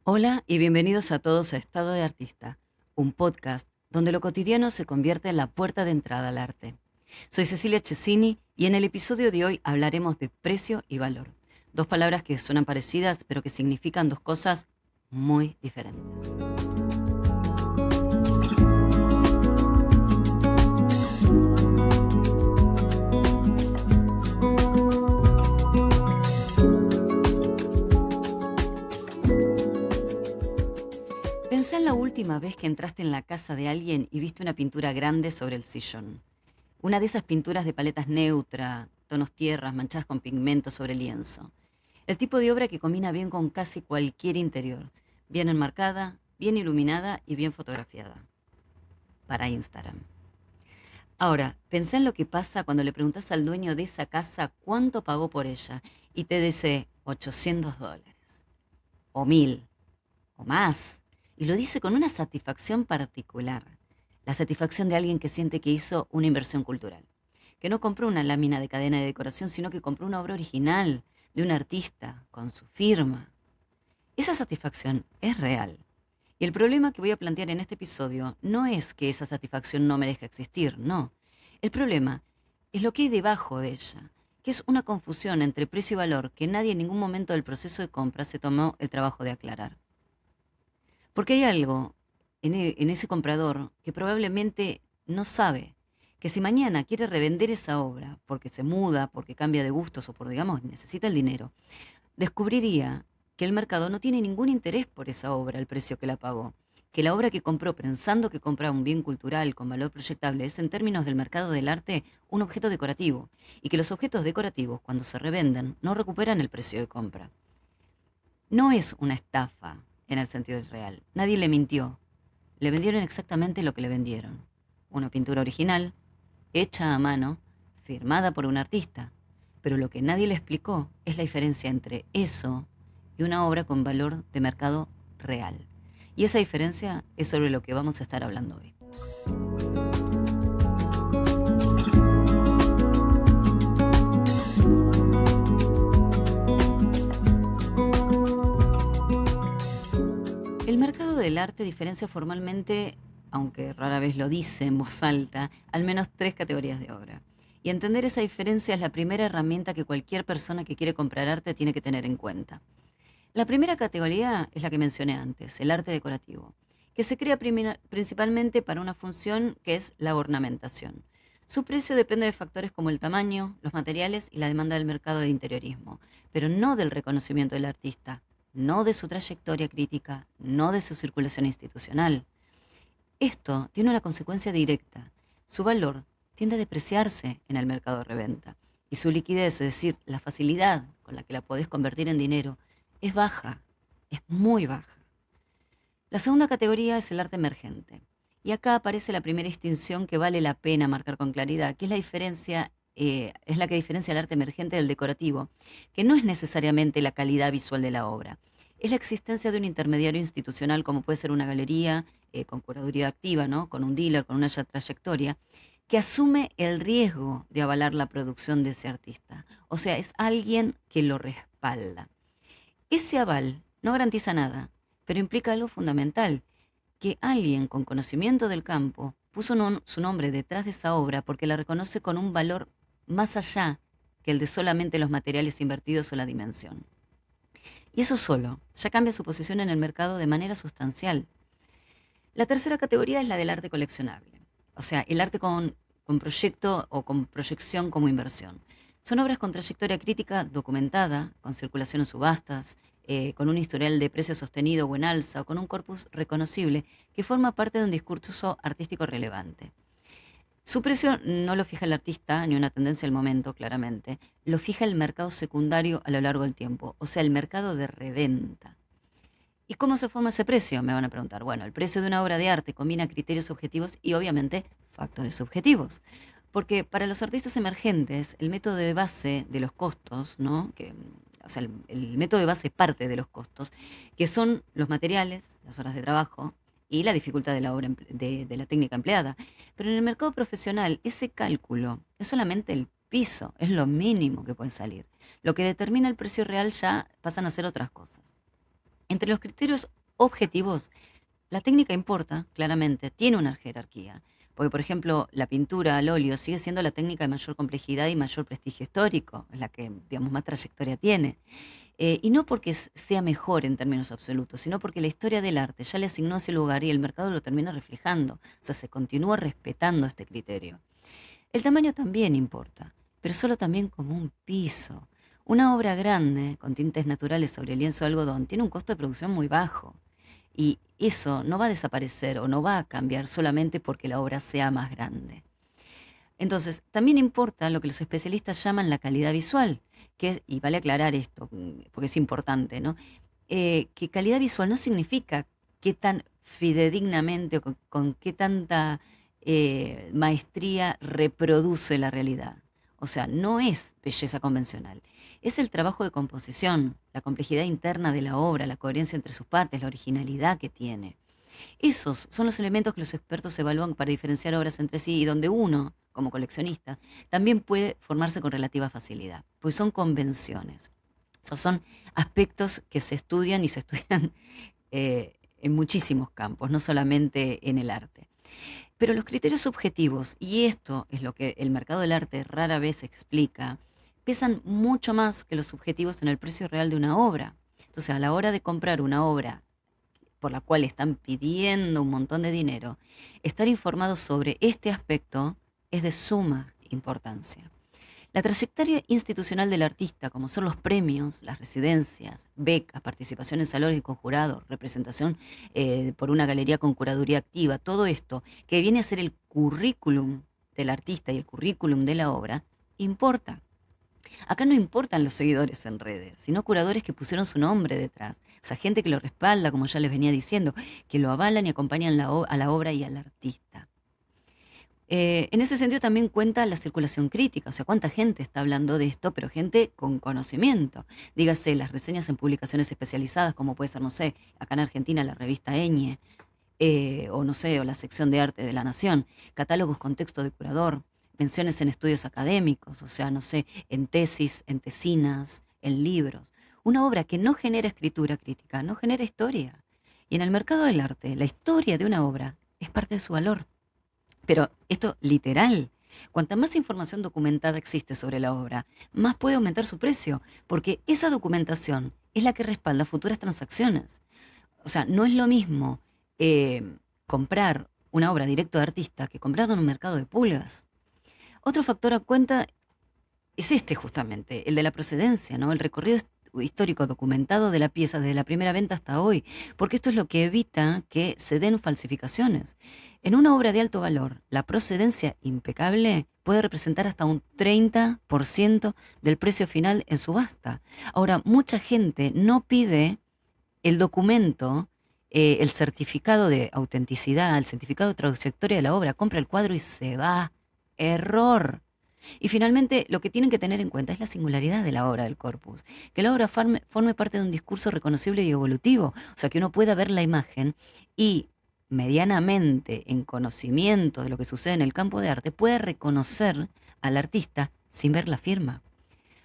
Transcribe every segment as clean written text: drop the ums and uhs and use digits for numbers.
Hola y bienvenidos a todos a Estado de Artista, un podcast donde lo cotidiano se convierte en la puerta de entrada al arte. Soy Cecilia Cesini y en el episodio de hoy hablaremos de precio y valor, dos palabras que suenan parecidas pero que significan dos cosas muy diferentes. Pensá en la última vez que entraste en la casa de alguien y viste una pintura grande sobre el sillón. Una de esas pinturas de paletas neutra, tonos tierras manchadas con pigmento sobre lienzo. El tipo de obra que combina bien con casi cualquier interior. Bien enmarcada, bien iluminada y bien fotografiada. Para Instagram. Ahora, pensá en lo que pasa cuando le preguntas al dueño de esa casa cuánto pagó por ella y te dice $800, o 1000, o más. Y lo dice con una satisfacción particular. La satisfacción de alguien que siente que hizo una inversión cultural. Que no compró una lámina de cadena de decoración, sino que compró una obra original de un artista con su firma. Esa satisfacción es real. Y el problema que voy a plantear en este episodio no es que esa satisfacción no merezca existir, no. El problema es lo que hay debajo de ella, que es una confusión entre precio y valor que nadie en ningún momento del proceso de compra se tomó el trabajo de aclarar. Porque hay algo en ese comprador que probablemente no sabe que si mañana quiere revender esa obra porque se muda, porque cambia de gustos o por, digamos, necesita el dinero, descubriría que el mercado no tiene ningún interés por esa obra, el precio que la pagó. Que la obra que compró pensando que compraba un bien cultural con valor proyectable es en términos del mercado del arte un objeto decorativo y que los objetos decorativos cuando se revenden no recuperan el precio de compra. No es una estafa en el sentido real. Nadie le mintió. Le vendieron exactamente lo que le vendieron. Una pintura original, hecha a mano, firmada por un artista. Pero lo que nadie le explicó es la diferencia entre eso y una obra con valor de mercado real. Y esa diferencia es sobre lo que vamos a estar hablando hoy. El mercado del arte diferencia formalmente, aunque rara vez lo dice en voz alta, al menos tres categorías de obra. Y entender esa diferencia es la primera herramienta que cualquier persona que quiere comprar arte tiene que tener en cuenta. La primera categoría es la que mencioné antes, el arte decorativo, que se crea principalmente para una función que es la ornamentación. Su precio depende de factores como el tamaño, los materiales y la demanda del mercado de interiorismo, pero no del reconocimiento del artista, no de su trayectoria crítica, no de su circulación institucional. Esto tiene una consecuencia directa. Su valor tiende a depreciarse en el mercado de reventa y su liquidez, es decir, la facilidad con la que la podés convertir en dinero, es baja, es muy baja. La segunda categoría es el arte emergente. Y acá aparece la primera distinción que vale la pena marcar con claridad, que es la diferencia, es la que diferencia el arte emergente del decorativo, que no es necesariamente la calidad visual de la obra, es la existencia de un intermediario institucional como puede ser una galería, con curaduría activa, ¿no? Con un dealer, con una trayectoria, que asume el riesgo de avalar la producción de ese artista. O sea, es alguien que lo respalda. Ese aval no garantiza nada, pero implica algo fundamental, que alguien con conocimiento del campo puso su nombre detrás de esa obra porque la reconoce con un valor más allá que el de solamente los materiales invertidos o la dimensión. Y eso solo ya cambia su posición en el mercado de manera sustancial. La tercera categoría es la del arte coleccionable, o sea, el arte con proyecto o con proyección como inversión. Son obras con trayectoria crítica documentada, con circulación en subastas, con un historial de precio sostenido o en alza, o con un corpus reconocible que forma parte de un discurso artístico relevante. Su precio no lo fija el artista ni una tendencia al momento, claramente, lo fija el mercado secundario a lo largo del tiempo, o sea, el mercado de reventa. ¿Y cómo se forma ese precio? Me van a preguntar. Bueno, el precio de una obra de arte combina criterios objetivos y obviamente factores subjetivos. Porque para los artistas emergentes, el método de base de los costos, ¿no? O sea, el método de base parte de los costos, que son los materiales, las horas de trabajo y la dificultad de la obra, de la técnica empleada. Pero en el mercado profesional, ese cálculo es solamente el piso, es lo mínimo que puede salir. Lo que determina el precio real ya pasan a ser otras cosas. Entre los criterios objetivos, la técnica importa, claramente, tiene una jerarquía. Porque, por ejemplo, la pintura al óleo sigue siendo la técnica de mayor complejidad y mayor prestigio histórico, es la que, digamos, más trayectoria tiene. Y no porque sea mejor en términos absolutos, sino porque la historia del arte ya le asignó ese lugar y el mercado lo termina reflejando. O sea, se continúa respetando este criterio. El tamaño también importa, pero solo también como un piso. Una obra grande, con tintes naturales sobre lienzo de algodón, tiene un costo de producción muy bajo. Y eso no va a desaparecer o no va a cambiar solamente porque la obra sea más grande. Entonces, también importa lo que los especialistas llaman la calidad visual, y vale aclarar esto, porque es importante, ¿no? Que calidad visual no significa qué tan fidedignamente o con qué tanta maestría reproduce la realidad. O sea, no es belleza convencional. Es el trabajo de composición, la complejidad interna de la obra, la coherencia entre sus partes, la originalidad que tiene. Esos son los elementos que los expertos evalúan para diferenciar obras entre sí y donde uno, como coleccionista, también puede formarse con relativa facilidad, pues son convenciones. Esos son aspectos que se estudian y se estudian en muchísimos campos, no solamente en el arte. Pero los criterios objetivos, y esto es lo que el mercado del arte rara vez explica, pesan mucho más que los subjetivos en el precio real de una obra. Entonces, a la hora de comprar una obra por la cual están pidiendo un montón de dinero, estar informados sobre este aspecto es de suma importancia. La trayectoria institucional del artista, como son los premios, las residencias, becas, participación en salones con jurado, representación por una galería con curaduría activa, todo esto que viene a ser el currículum del artista y el currículum de la obra, importa. Acá no importan los seguidores en redes, sino curadores que pusieron su nombre detrás. O sea, gente que lo respalda, como ya les venía diciendo, que lo avalan y acompañan a la obra y al artista. En ese sentido también cuenta la circulación crítica, o sea, cuánta gente está hablando de esto, pero gente con conocimiento. Dígase, las reseñas en publicaciones especializadas, como puede ser, no sé, acá en Argentina la revista Eñe, o no sé, o la sección de arte de La Nación, catálogos con texto de curador, menciones en estudios académicos, o sea, no sé, en tesis, en tesinas, en libros. Una obra que no genera escritura crítica, no genera historia. Y en el mercado del arte, la historia de una obra es parte de su valor. Pero esto literal. Cuanta más información documentada existe sobre la obra, más puede aumentar su precio, porque esa documentación es la que respalda futuras transacciones. O sea, no es lo mismo comprar una obra directo de artista que comprarla en un mercado de pulgas. Otro factor a cuenta es este justamente, el de la procedencia, ¿no? El recorrido histórico documentado de la pieza desde la primera venta hasta hoy, porque esto es lo que evita que se den falsificaciones. En una obra de alto valor, la procedencia impecable puede representar hasta un 30% del precio final en subasta. Ahora, mucha gente no pide el documento, el certificado de autenticidad, el certificado de trayectoria de la obra, compra el cuadro y se va. Error. Y finalmente, lo que tienen que tener en cuenta es la singularidad de la obra del corpus, que la obra forme parte de un discurso reconocible y evolutivo, o sea, que uno pueda ver la imagen y medianamente en conocimiento de lo que sucede en el campo de arte, pueda reconocer al artista sin ver la firma.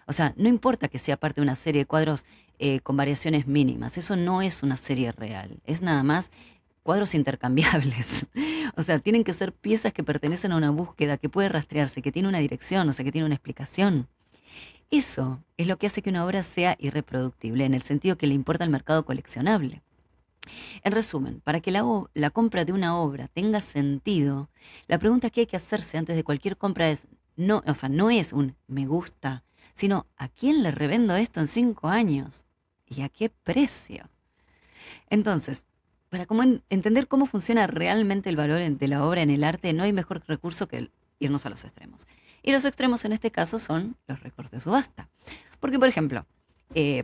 O sea, no importa que sea parte de una serie de cuadros con variaciones mínimas, eso no es una serie real, es nada más cuadros intercambiables. O sea, tienen que ser piezas que pertenecen a una búsqueda, que puede rastrearse, que tiene una dirección, o sea, que tiene una explicación. Eso es lo que hace que una obra sea irreproductible, en el sentido que le importa al mercado coleccionable. En resumen, para que la compra de una obra tenga sentido, la pregunta que hay que hacerse antes de cualquier compra es, no, o sea, no es un me gusta, sino ¿a quién le revendo esto en 5 años? ¿Y a qué precio? Entonces, para entender cómo funciona realmente el valor de la obra en el arte, no hay mejor recurso que irnos a los extremos. Y los extremos en este caso son los récords de subasta. Porque, por ejemplo,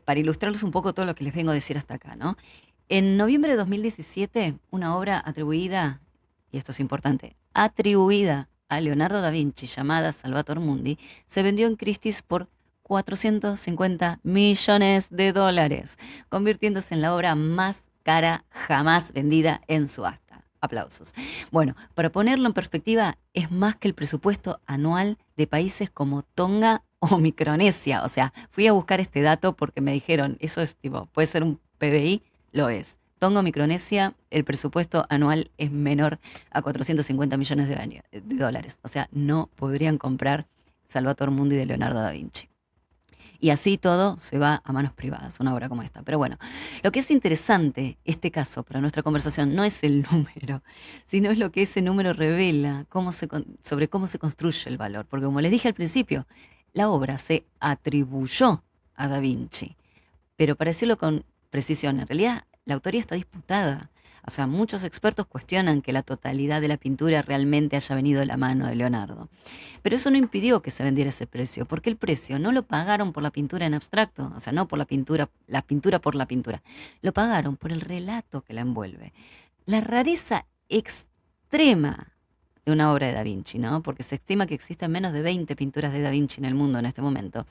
para ilustrarles un poco todo lo que les vengo a decir hasta acá, ¿no? En noviembre de 2017, una obra atribuida, y esto es importante, atribuida a Leonardo da Vinci, llamada Salvator Mundi, se vendió en Christie's por 450 millones de dólares, convirtiéndose en la obra más cara jamás vendida en subasta. Aplausos. Bueno, para ponerlo en perspectiva, es más que el presupuesto anual de países como Tonga o Micronesia. O sea, fui a buscar este dato porque me dijeron, eso es tipo, puede ser un PBI. lo es. Tonga o Micronesia, el presupuesto anual es menor a 450 millones de dólares. O sea, no podrían comprar Salvator Mundi de Leonardo da Vinci. Y así todo se va a manos privadas, una obra como esta. Pero bueno, lo que es interesante, este caso, para nuestra conversación, no es el número, sino es lo que ese número revela sobre cómo se construye el valor. Porque como les dije al principio, la obra se atribuyó a Da Vinci. Pero para decirlo con precisión, en realidad la autoría está disputada. O sea, muchos expertos cuestionan que la totalidad de la pintura realmente haya venido de la mano de Leonardo. Pero eso no impidió que se vendiera ese precio, porque el precio no lo pagaron por la pintura en abstracto, o sea, no por la pintura por la pintura, lo pagaron por el relato que la envuelve. La rareza extrema de una obra de Da Vinci, ¿no? Porque se estima que existen menos de 20 pinturas de Da Vinci en el mundo en este momento.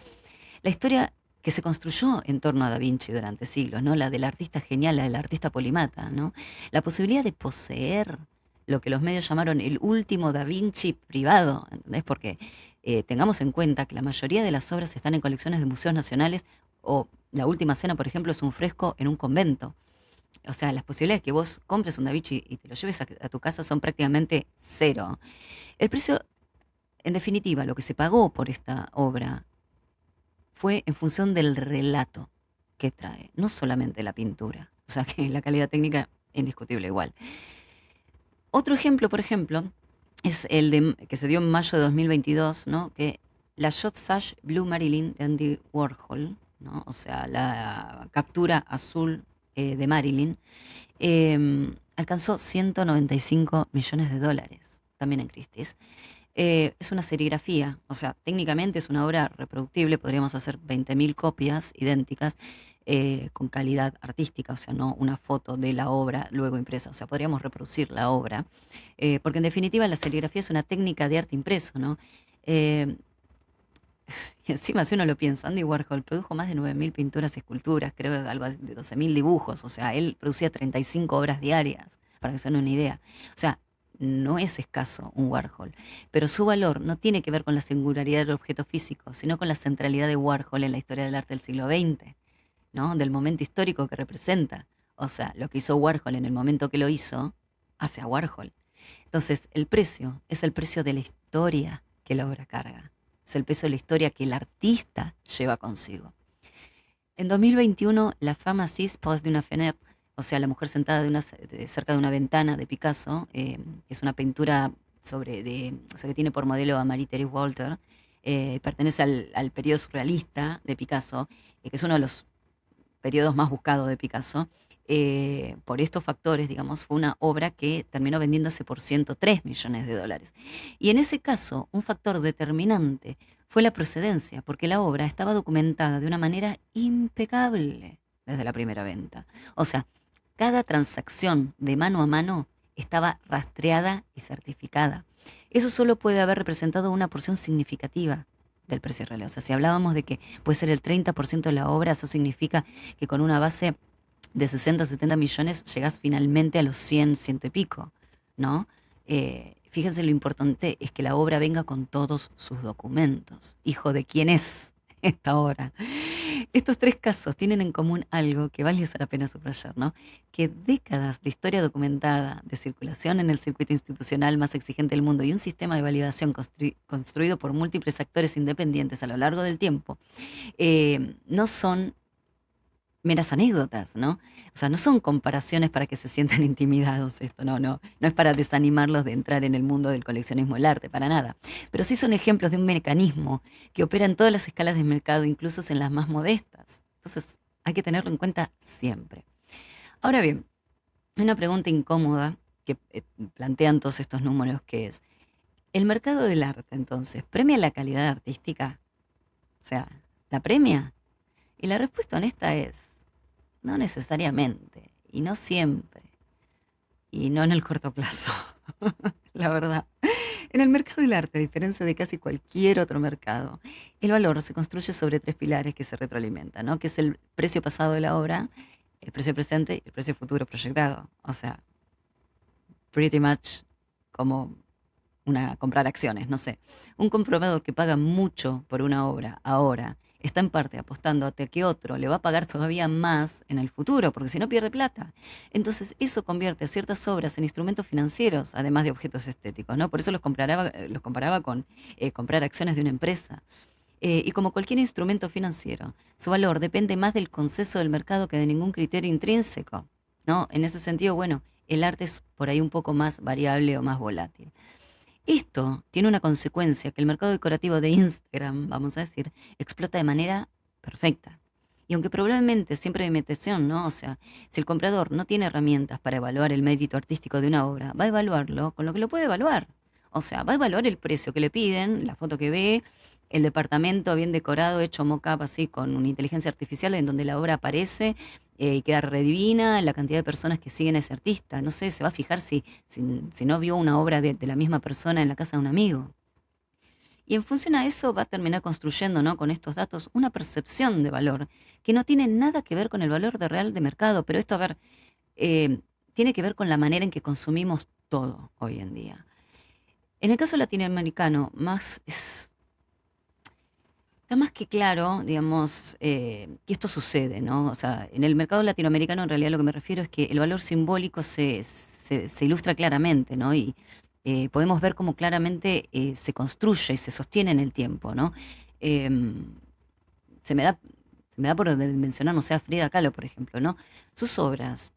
La historia que se construyó en torno a Da Vinci durante siglos, ¿no? La del artista genial, la del artista polimata, ¿no? La posibilidad de poseer lo que los medios llamaron el último Da Vinci privado, ¿entendés? Porque tengamos en cuenta que la mayoría de las obras están en colecciones de museos nacionales o La Última Cena, por ejemplo, es un fresco en un convento. O sea, las posibilidades de que vos compres un Da Vinci y te lo lleves a tu casa son prácticamente cero. El precio, en definitiva, lo que se pagó por esta obra fue en función del relato que trae, no solamente la pintura. O sea que la calidad técnica indiscutible igual. Otro ejemplo, por ejemplo, es que se dio en mayo de 2022, ¿no? Que la Shot Sash Blue Marilyn de Andy Warhol, ¿no? O sea, la captura azul de Marilyn, alcanzó 195 millones de dólares, también en Christie's. Es una serigrafía, o sea, técnicamente es una obra reproductible, podríamos hacer 20.000 copias idénticas con calidad artística, o sea, no una foto de la obra luego impresa, o sea, podríamos reproducir la obra, porque en definitiva la serigrafía es una técnica de arte impreso, ¿no? Eh, y encima, si uno lo piensa, Andy Warhol produjo más de 9.000 pinturas y esculturas, creo algo de 12.000 dibujos, o sea, él producía 35 obras diarias, para que se den una idea. O sea, no es escaso un Warhol, pero su valor no tiene que ver con la singularidad del objeto físico, sino con la centralidad de Warhol en la historia del arte del siglo XX, ¿no? Del momento histórico que representa. O sea, lo que hizo Warhol en el momento que lo hizo, hace a Warhol. Entonces, el precio es el precio de la historia que la obra carga. Es el peso de la historia que el artista lleva consigo. En 2021, la fama Cis pose de una fenêtre, o sea, la mujer sentada cerca de una ventana de Picasso, que es una pintura o sea, que tiene por modelo a Marie-Thérèse Walter, pertenece al periodo surrealista de Picasso, que es uno de los periodos más buscados de Picasso. Por estos factores, digamos, fue una obra que terminó vendiéndose por 103 millones de dólares. Y en ese caso, un factor determinante fue la procedencia, porque la obra estaba documentada de una manera impecable desde la primera venta. O sea, cada transacción de mano a mano estaba rastreada y certificada. Eso solo puede haber representado una porción significativa del precio real. O sea, si hablábamos de que puede ser el 30% de la obra, eso significa que con una base de 60 a 70 millones llegas finalmente a los 100, ciento y pico, ¿no? Fíjense lo importante es que la obra venga con todos sus documentos. Hijo de quién es esta obra. Estos tres casos tienen en común algo que vale la pena subrayar, ¿no? Que décadas de historia documentada, de circulación en el circuito institucional más exigente del mundo y un sistema de validación construido por múltiples actores independientes a lo largo del tiempo, no son meras anécdotas, ¿no? O sea, no son comparaciones para que se sientan intimidados esto, no es para desanimarlos de entrar en el mundo del coleccionismo del arte, para nada. Pero sí son ejemplos de un mecanismo que opera en todas las escalas del mercado, incluso en las más modestas. Entonces, hay que tenerlo en cuenta siempre. Ahora bien, una pregunta incómoda que plantean todos estos números que es, ¿el mercado del arte entonces premia la calidad artística? O sea, ¿la premia? Y la respuesta honesta es, no necesariamente, y no siempre, y no en el corto plazo, la verdad. En el mercado del arte, a diferencia de casi cualquier otro mercado, el valor se construye sobre tres pilares que se retroalimentan, ¿no? Que es el precio pasado de la obra, el precio presente y el precio futuro proyectado. O sea, pretty much como comprar acciones, no sé. Un comprador que paga mucho por una obra ahora está en parte apostando a que otro le va a pagar todavía más en el futuro, porque si no pierde plata. Entonces, eso convierte a ciertas obras en instrumentos financieros, además de objetos estéticos, ¿no? Por eso los comparaba con comprar acciones de una empresa. Y como cualquier instrumento financiero, su valor depende más del consenso del mercado que de ningún criterio intrínseco, ¿no? En ese sentido, bueno, el arte es por ahí un poco más variable o más volátil. Esto tiene una consecuencia que el mercado decorativo de Instagram, vamos a decir, explota de manera perfecta. Y aunque probablemente siempre de imitación, ¿no? O sea, si el comprador no tiene herramientas para evaluar el mérito artístico de una obra, va a evaluarlo con lo que lo puede evaluar. O sea, va a evaluar el precio que le piden, la foto que ve, el departamento bien decorado, hecho mock-up así con una inteligencia artificial en donde la obra aparece y queda redivina, la cantidad de personas que siguen a ese artista. No sé, se va a fijar si no vio una obra de la misma persona en la casa de un amigo. Y en función a eso va a terminar construyendo, ¿no? Con estos datos una percepción de valor que no tiene nada que ver con el valor de real de mercado, pero esto, a ver, eh, tiene que ver con la manera en que consumimos todo hoy en día. En el caso latinoamericano, está más que claro, digamos, que esto sucede, ¿no? O sea, en el mercado latinoamericano en realidad lo que me refiero es que el valor simbólico se ilustra claramente, ¿no? Y podemos ver cómo claramente se construye y se sostiene en el tiempo, ¿no? Em, se me da, se me da por mencionar, no sé, a Frida Kahlo, por ejemplo, ¿no? Sus obras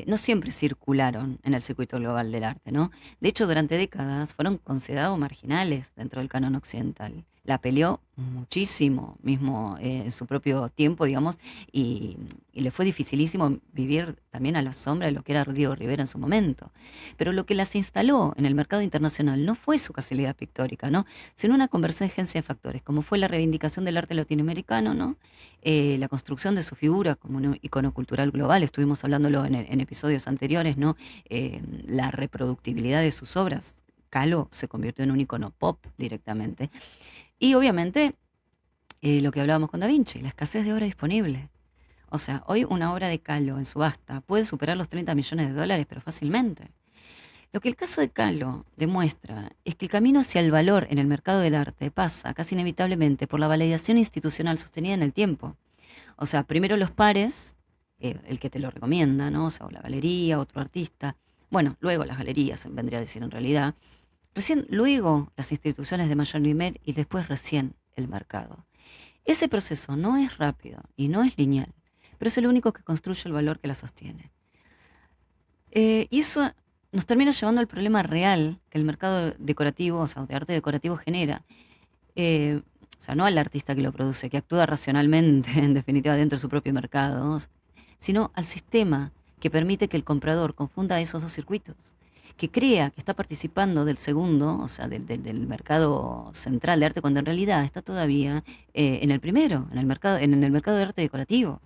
no siempre circularon en el circuito global del arte, ¿no? De hecho, durante décadas fueron considerados marginales dentro del canon occidental. La peleó muchísimo, mismo en su propio tiempo, digamos, y le fue dificilísimo vivir también a la sombra de lo que era Diego Rivera en su momento. Pero lo que las instaló en el mercado internacional no fue su facilidad pictórica, ¿no? Sino una convergencia de factores, como fue la reivindicación del arte latinoamericano, ¿no? La construcción de su figura como un icono cultural global, estuvimos hablándolo en episodios anteriores, ¿no? La reproductibilidad de sus obras. Kahlo se convirtió en un icono pop directamente. Y obviamente lo que hablábamos con Da Vinci, la escasez de obra disponible. O sea, hoy una obra de Kahlo en subasta puede superar los 30 millones de dólares, pero fácilmente. Lo que el caso de Kahlo demuestra es que el camino hacia el valor en el mercado del arte pasa casi inevitablemente por la validación institucional sostenida en el tiempo. O sea, primero los pares, el que te lo recomienda, ¿no? O sea, o la galería, otro artista. Bueno, luego las galerías, vendría a decir en realidad. Recién, luego las instituciones de mayor nivel y después recién el mercado. Ese proceso no es rápido y no es lineal, pero es el único que construye el valor que la sostiene. Y eso nos termina llevando al problema real que el mercado decorativo, o sea, de arte decorativo genera. O sea, no al artista que lo produce, que actúa racionalmente, en definitiva, dentro de su propio mercado, sino al sistema que permite que el comprador confunda esos dos circuitos, que crea que está participando del segundo, o sea, del mercado central de arte, cuando en realidad está todavía en el primero, en el mercado de arte decorativo.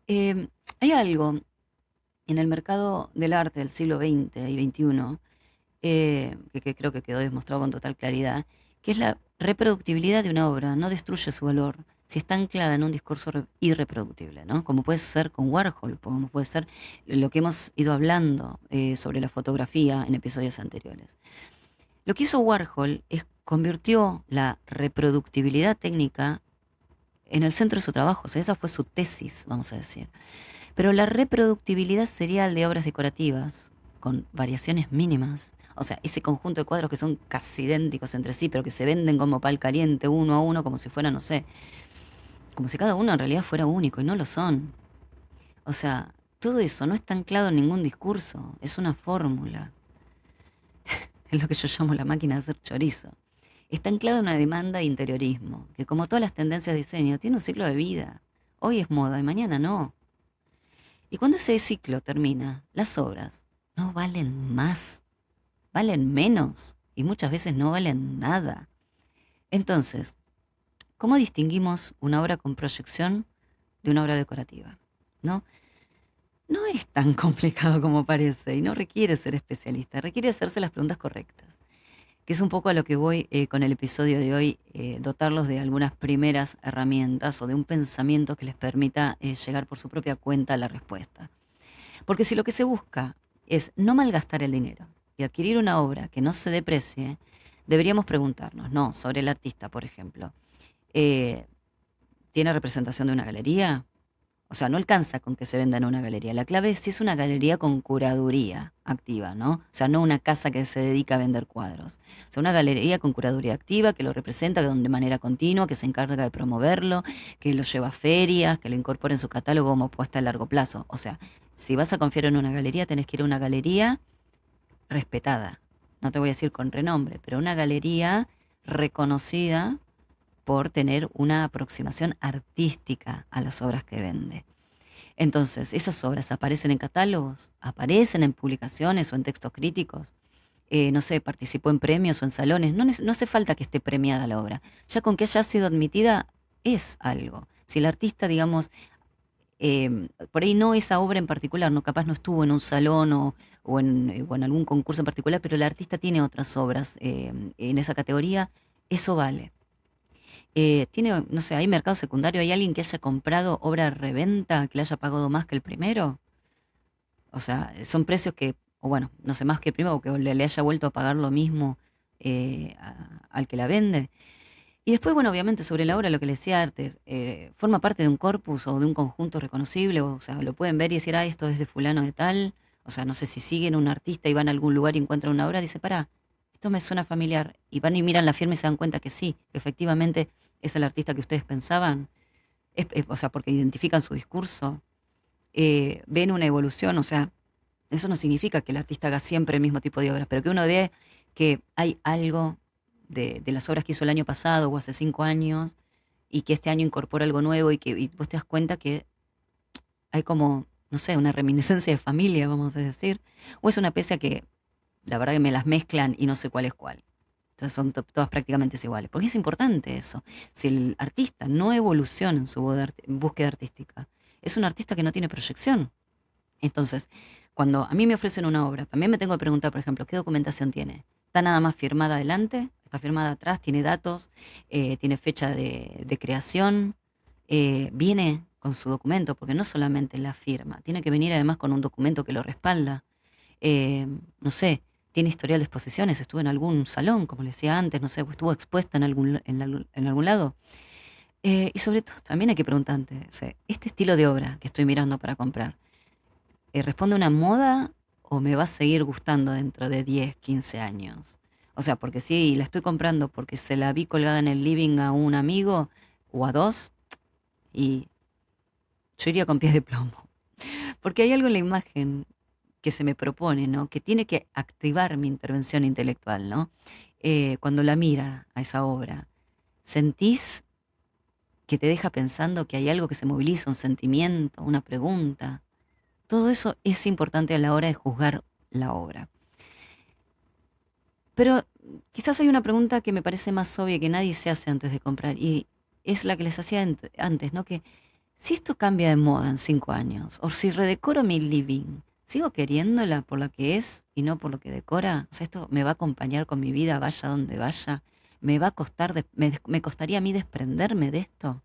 Hay algo en el mercado del arte del siglo XX y XXI que creo que quedó demostrado con total claridad, que es la reproductibilidad de una obra, no destruye su valor si está anclada en un discurso irreproductible, ¿no? Como puede ser con Warhol, como puede ser lo que hemos ido hablando sobre la fotografía en episodios anteriores. Lo que hizo Warhol es convirtió la reproductibilidad técnica en el centro de su trabajo, o sea, esa fue su tesis, vamos a decir. Pero la reproductibilidad serial de obras decorativas, con variaciones mínimas, o sea, ese conjunto de cuadros que son casi idénticos entre sí, pero que se venden como pal caliente uno a uno, como si fuera, no sé, como si cada uno en realidad fuera único, y no lo son. O sea, todo eso no está anclado en ningún discurso, es una fórmula. Es lo que yo llamo la máquina de hacer chorizo. Está anclado en una demanda de interiorismo, que como todas las tendencias de diseño, tiene un ciclo de vida. Hoy es moda y mañana no. Y cuando ese ciclo termina, las obras no valen más, valen menos y muchas veces no valen nada. Entonces, ¿cómo distinguimos una obra con proyección de una obra decorativa? ¿No? No es tan complicado como parece y no requiere ser especialista, requiere hacerse las preguntas correctas, que es un poco a lo que voy con el episodio de hoy, dotarlos de algunas primeras herramientas o de un pensamiento que les permita llegar por su propia cuenta a la respuesta. Porque si lo que se busca es no malgastar el dinero y adquirir una obra que no se deprecie, deberíamos preguntarnos, ¿no? Sobre el artista, por ejemplo. eh, ¿tiene representación de una galería? O sea, no alcanza con que se venda en una galería. La clave es si es una galería con curaduría activa, ¿no? O sea, no una casa que se dedica a vender cuadros. O sea, una galería con curaduría activa que lo representa de manera continua, que se encarga de promoverlo, que lo lleva a ferias, que lo incorpora en su catálogo como puesta a largo plazo. O sea, si vas a confiar en una galería, tenés que ir a una galería respetada. No te voy a decir con renombre, pero una galería reconocida por tener una aproximación artística a las obras que vende. Entonces, esas obras aparecen en catálogos, aparecen en publicaciones o en textos críticos. No sé, participó en premios o en salones. No hace falta que esté premiada la obra. Ya con que haya sido admitida es algo. Si el artista, digamos, por ahí no esa obra en particular, no capaz no estuvo en un salón o en algún concurso en particular, pero el artista tiene otras obras en esa categoría, eso vale. No sé, ¿hay mercado secundario? ¿Hay alguien que haya comprado obra de reventa que le haya pagado más que el primero? O sea, son precios que, o bueno, no sé, más que el primero, o que le haya vuelto a pagar lo mismo al que la vende. Y después, bueno, obviamente sobre la obra, lo que le decía antes, forma parte de un corpus o de un conjunto reconocible, o sea, lo pueden ver y decir, ah, esto es de fulano de tal. O sea, no sé si siguen un artista y van a algún lugar y encuentran una obra, dice, pará, esto me suena familiar. Y van y miran la firma y se dan cuenta que sí, que efectivamente es el artista que ustedes pensaban. O sea, porque identifican su discurso, ven una evolución, o sea, eso no significa que el artista haga siempre el mismo tipo de obras, pero que uno ve que hay algo de las obras que hizo el año pasado o hace 5 años y que este año incorpora algo nuevo y vos te das cuenta que hay como, no sé, una reminiscencia de familia, vamos a decir, o es una pieza que la verdad que me las mezclan y no sé cuál es cuál. Entonces son todas prácticamente iguales. Porque es importante eso. Si el artista no evoluciona en su búsqueda artística, es un artista que no tiene proyección. Entonces, cuando a mí me ofrecen una obra, también me tengo que preguntar, por ejemplo, ¿qué documentación tiene? ¿Está nada más firmada adelante? ¿Está firmada atrás? ¿Tiene datos? ¿Tiene fecha de creación? ¿Viene con su documento? Porque no solamente la firma, tiene que venir además con un documento que lo respalda. No sé, tiene historial de exposiciones, estuvo en algún salón, como le decía antes, no sé, o estuvo expuesta en algún lado. Y sobre todo, también hay que preguntarte, o sea, este estilo de obra que estoy mirando para comprar, ¿responde a una moda o me va a seguir gustando dentro de 10, 15 años? O sea, porque si la estoy comprando porque se la vi colgada en el living a un amigo o a dos, y yo iría con pies de plomo. Porque hay algo en la imagen que se me propone, ¿no? Que tiene que activar mi intervención intelectual, ¿no? Cuando la mira a esa obra, sentís que te deja pensando que hay algo que se moviliza, un sentimiento, una pregunta. Todo eso es importante a la hora de juzgar la obra. Pero quizás hay una pregunta que me parece más obvia que nadie se hace antes de comprar y es la que les hacía antes, ¿no? Que si esto cambia de moda en 5 años, o si redecoro mi living, ¿sigo queriéndola por lo que es y no por lo que decora? O sea, esto me va a acompañar con mi vida, vaya donde vaya. ¿Me va a costar, me costaría a mí desprenderme de esto?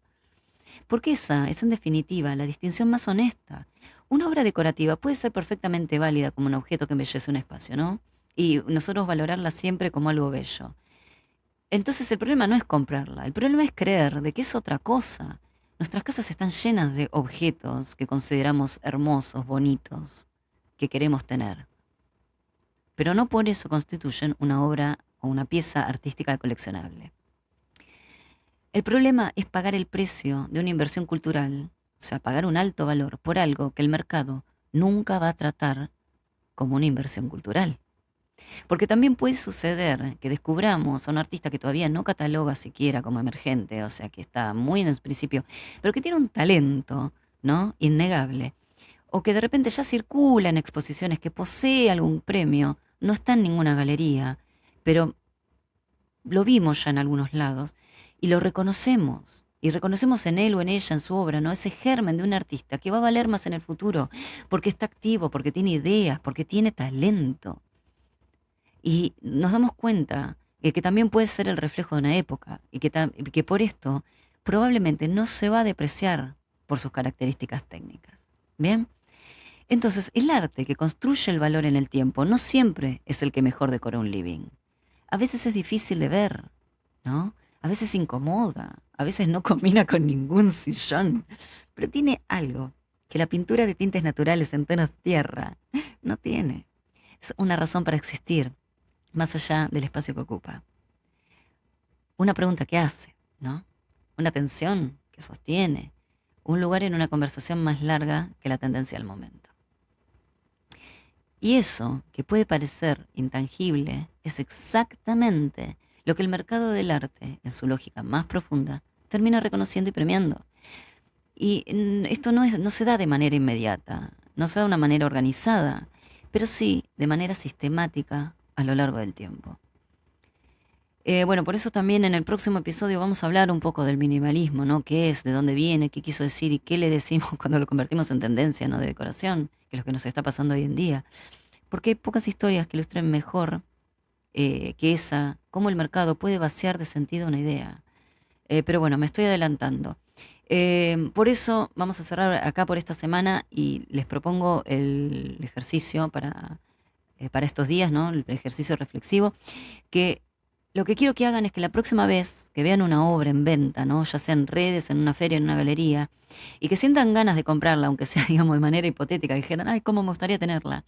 Porque esa es en definitiva la distinción más honesta. Una obra decorativa puede ser perfectamente válida como un objeto que embellece un espacio, ¿no? Y nosotros valorarla siempre como algo bello. Entonces el problema no es comprarla, el problema es creer de que es otra cosa. Nuestras casas están llenas de objetos que consideramos hermosos, bonitos, que queremos tener, pero no por eso constituyen una obra o una pieza artística coleccionable. El problema es pagar el precio de una inversión cultural, o sea, pagar un alto valor por algo que el mercado nunca va a tratar como una inversión cultural. Porque también puede suceder que descubramos a un artista que todavía no cataloga siquiera como emergente, o sea, que está muy en el principio, pero que tiene un talento, ¿no? Innegable. O que de repente ya circula en exposiciones, que posee algún premio, no está en ninguna galería, pero lo vimos ya en algunos lados y lo reconocemos. Y reconocemos en él o en ella, en su obra, ¿no? Ese germen de un artista que va a valer más en el futuro, porque está activo, porque tiene ideas, porque tiene talento. Y nos damos cuenta de que también puede ser el reflejo de una época y que por esto probablemente no se va a depreciar por sus características técnicas. ¿Bien? Entonces, el arte que construye el valor en el tiempo no siempre es el que mejor decora un living. A veces es difícil de ver, ¿no? a veces incomoda, a veces no combina con ningún sillón, pero tiene algo que la pintura de tintes naturales en tonos tierra no tiene. Es una razón para existir, más allá del espacio que ocupa. Una pregunta que hace, ¿no? Una tensión que sostiene, un lugar en una conversación más larga que la tendencia al momento. Y eso, que puede parecer intangible, es exactamente lo que el mercado del arte, en su lógica más profunda, termina reconociendo y premiando. Y esto no se da de manera inmediata, no se da de una manera organizada, pero sí de manera sistemática a lo largo del tiempo. Bueno, por eso también en el próximo episodio vamos a hablar un poco del minimalismo, ¿no? ¿Qué es? ¿De dónde viene? ¿Qué quiso decir? ¿Y qué le decimos cuando lo convertimos en tendencia, ¿no? De decoración, que es lo que nos está pasando hoy en día. Porque hay pocas historias que ilustren mejor que esa, cómo el mercado puede vaciar de sentido una idea. Pero bueno, me estoy adelantando. Por eso vamos a cerrar acá por esta semana y les propongo el ejercicio para estos días, ¿no? El ejercicio reflexivo, que lo que quiero que hagan es que la próxima vez que vean una obra en venta, ¿no? Ya sea en redes, en una feria, en una galería, y que sientan ganas de comprarla, aunque sea, digamos, de manera hipotética, que dijeran, ay, cómo me gustaría tenerla.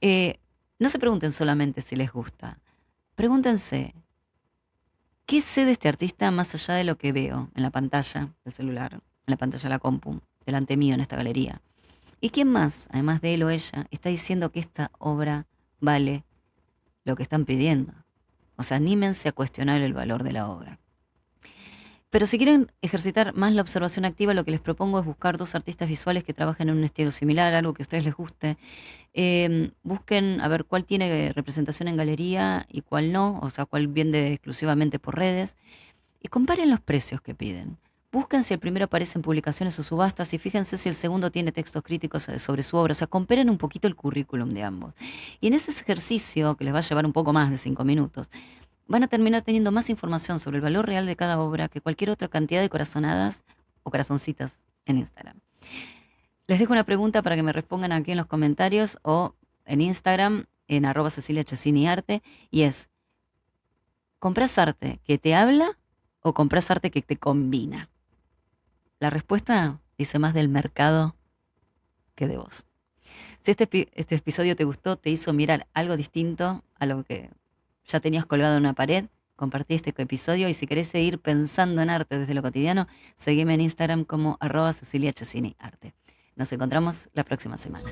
Eh, no se pregunten solamente si les gusta. Pregúntense, ¿qué sé de este artista más allá de lo que veo en la pantalla del celular, en la pantalla de la compu, delante mío en esta galería? ¿Y quién más, además de él o ella, está diciendo que esta obra vale lo que están pidiendo? O sea, anímense a cuestionar el valor de la obra. Pero si quieren ejercitar más la observación activa, lo que les propongo es buscar dos artistas visuales que trabajen en un estilo similar, algo que a ustedes les guste. Busquen a ver cuál tiene representación en galería y cuál no, o sea, cuál vende exclusivamente por redes. Y comparen los precios que piden. Busquen si el primero aparece en publicaciones o subastas y fíjense si el segundo tiene textos críticos sobre su obra. O sea, comparen un poquito el currículum de ambos. Y en ese ejercicio, que les va a llevar un poco más de 5 minutos, van a terminar teniendo más información sobre el valor real de cada obra que cualquier otra cantidad de corazonadas o corazoncitas en Instagram. Les dejo una pregunta para que me respondan aquí en los comentarios o en Instagram en @CeciliaChesiniArte y es, ¿compras arte que te habla o compras arte que te combina? La respuesta dice más del mercado que de vos. Si este episodio te gustó, te hizo mirar algo distinto a lo que ya tenías colgado en una pared, compartí este episodio y si querés seguir pensando en arte desde lo cotidiano, seguime en Instagram como @CeciliaChesiniArte. Nos encontramos la próxima semana.